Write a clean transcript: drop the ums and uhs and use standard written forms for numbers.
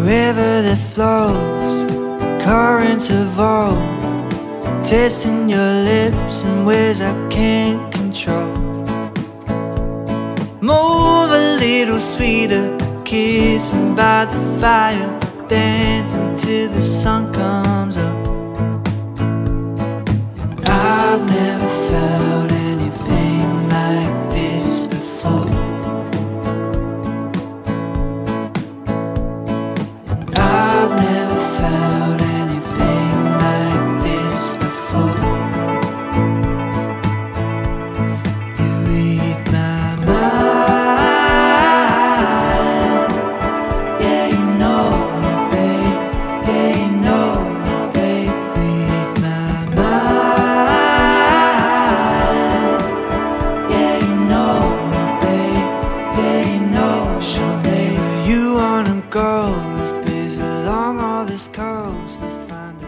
river that flows, currents evolve, tasting your lips in ways I can't control. Move a little sweeter, kissing by the fire, dancing till the sun comes up. I've never felt anything like this before. I've never felt anything like this before. You read my mind. Yeah, you know me, babe. Yeah, you know me, babe. Read my mind. Yeah, you know me, babe. Yeah, you know me, babe. Where you wanna go? Along all this coast, let's find a